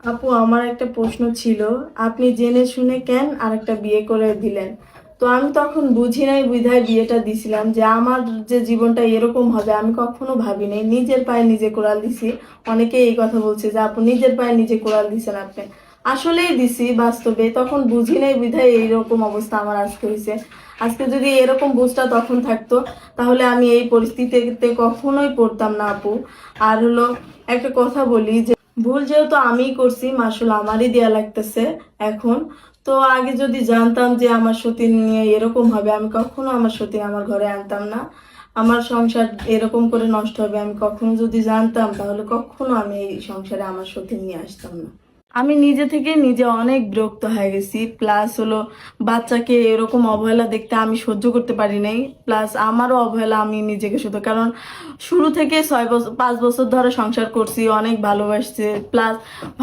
আপু, আমার একটা প্রশ্ন ছিল। আপনি জেনে শুনে কেন আরেকটা বিয়ে করে দিলেন? তো আমি তখন বুঝি নাই বিধায় বিয়েটা দিছিলাম, যে আমার যে জীবনটা এরকম হবে আমি কখনো ভাবি নাই। নিজের পায়ে নিজে কোড়াল দিছি। অনেকে এই কথা বলছে যে আপু নিজের পায়ে নিজে কোড়াল দিছেন আপনি। আসলেই দিছি বাস্তবে, তখন বুঝি নাই বিধায় এইরকম অবস্থা আমার আজকে হয়েছে। আজকে যদি এরকম বুঝটা তখন থাকতো, তাহলে আমি এই পরিস্থিতিতে কখনোই পড়তাম না আপু। আর হলো, একটা কথা বলি যে ভুল যেহেতু আমিই করছি, মাসুল আমারই দেয়া লাগতেছে এখন। তো আগে যদি জানতাম যে আমার সতীন নিয়ে এরকম হবে, আমি কখনো আমার সতীন আমার ঘরে আনতাম না। আমার সংসার এরকম করে নষ্ট হবে আমি কখনো যদি জানতাম, তাহলে কখনো আমি এই সংসারে আমার সতীন নিয়ে আসতাম না। আমি নিজে থেকে নিজে অনেক বিরক্ত হয়ে গেছি। প্লাস হলো, বাচ্চাকে এরকম অবহেলা দেখতে আমি সহ্য করতে পারি নাই। প্লাস আমারও অবহেলা আমি নিজেকে শুধু, কারণ শুরু থেকে 6 বছর 5 বছর ধরে সংসার করছি, অনেক ভালোবাসছে। প্লাস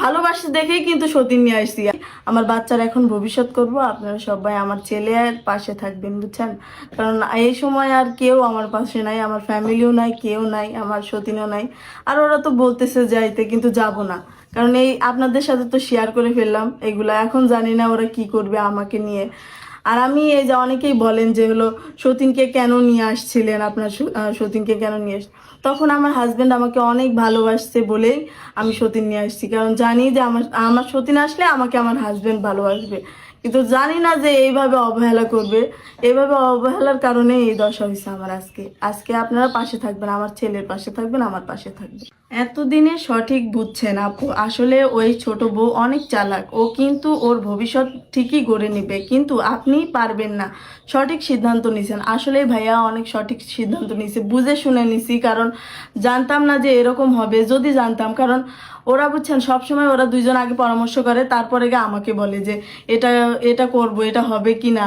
ভালোবাসছে দেখেই কিন্তু সতীন নিয়ে আসছি। আমার বাচ্চার এখন ভবিষ্যৎ করব, আপনারা সবাই আমার ছেলের পাশে থাকবেন, বুঝছেন? কারণ এই সময় আর কেউ আমার পাশে নাই, আমার ফ্যামিলিও নাই, কেউ নাই, আমার সতীনও নাই। আর ওরা তো বলতেছে যাইতে, কিন্তু যাব না। কারণ এই আপনাদের সাথে তো শেয়ার করে ফেললাম এগুলা, এখন জানি না ওরা কি করবে আমাকে নিয়ে। আর আমি এই যে অনেকেই বলেন যে হলো, সতীনকে কেন নিয়ে আসছিলেন আপনার, সতীনকে কেন নিয়ে আস, তখন আমার হাজবেন্ড আমাকে অনেক ভালোবাসছে বলেই আমি সতীন নিয়ে আসছি। কারণ জানি যে আমার আমার সতীন আসলে আমাকে আমার হাজবেন্ড ভালোবাসবে। কিন্তু জানি না যে এইভাবে অবহেলা করবে। এইভাবে অবহেলার কারণে এই দশা হয়েছে আমার আজকে। আজকে আপনারা পাশে থাকবেন, আমার ছেলের পাশে থাকবেন, আমার পাশে থাকবেন। এতদিনে সঠিক বুঝছেন আপু, আসলে ওই ছোট বউ অনেক চালাক। ও কিন্তু ওর ভবিষ্যৎ ঠিকই গড়ে নেবে, কিন্তু আপনি পারবেন না। সঠিক সিদ্ধান্ত নিছেন, আসলে ভাইয়া অনেক সঠিক সিদ্ধান্ত নিছে, বুঝে শুনে নিছি। কারণ জানতাম না যে এরকম হবে। যদি জানতাম, কারণ ওরা বুঝছেন সবসময় ওরা দুইজন আগে পরামর্শ করে, তারপরে গিয়ে আমাকে বলে যে এটা এটা করব, এটা হবে কি না।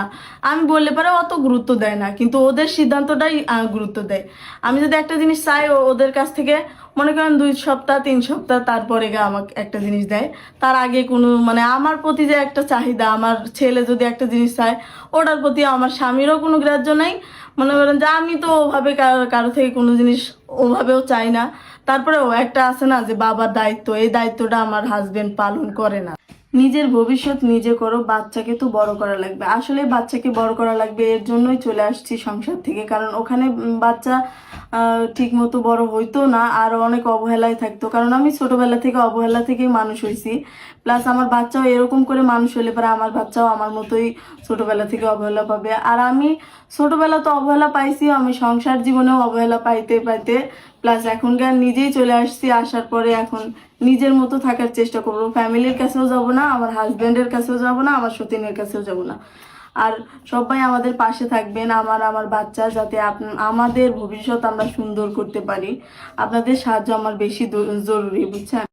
আমি বললে পরে অত গুরুত্ব দেয় না, কিন্তু ওদের সিদ্ধান্তটাই গুরুত্ব দেয়। আমি যদি একটা জিনিস চাই, ওদের কাছ থেকে মনে করেন 2 সপ্তাহ 3 সপ্তাহ তারপরে গিয়ে আমাকে একটা জিনিস দেয়। তার আগে কোনো মানে আমার প্রতি যে একটা চাহিদা, আমার ছেলে যদি একটা জিনিস চায়, ওটার প্রতি আমার স্বামীরও কোনো গ্রাহ্য নাই। মনে করেন যে আমি তো ওভাবে কারো থেকে কোনো জিনিস ওভাবেও চাই না। তারপরেও একটা আছে না যে বাবার দায়িত্ব, এই দায়িত্বটা আমার হাজবেন্ড পালন করে না। নিজের ভবিষ্যৎ নিজে করো, বাচ্চাকে তো বড় করা লাগবে। আসলে বাচ্চাকে বড় করা লাগবে, এর জন্যই চলে আসছি সংসার থেকে। কারণ ওখানে বাচ্চা ঠিক মতো বড় হইতো না, আর অনেক অবহেলায় থাকতো। কারণ আমি ছোটবেলা থেকে অবহেলা থেকেই মানুষ হয়েছি। প্লাস আমার বাচ্চাও এরকম করে মানুষ হলে পরে আমার বাচ্চাও আমার মতোই ছোটবেলা থেকে অবহেলা পাবে। আর আমি ছোটবেলা তো অবহেলা পাইছি, আমি সংসার জীবনেও অবহেলা পাইতে পাইতে প্লাস এখনকার নিজেই চলে আসছি। আসার পরে এখন নিজের মতো থাকার চেষ্টা করবো। ফ্যামিলির কাছেও যাব না, আমার হাজবেন্ডের কাছেও যাব না, আমার সতীনের কাছেও যাব না। আর সবাই আমাদের পাশে থাকবেন, আমার বাচ্চা, যাতে আমাদের ভবিষ্যৎ আমরা সুন্দর করতে পারি। আপনাদের সাহায্য আমার বেশি জরুরি, বুঝছেন?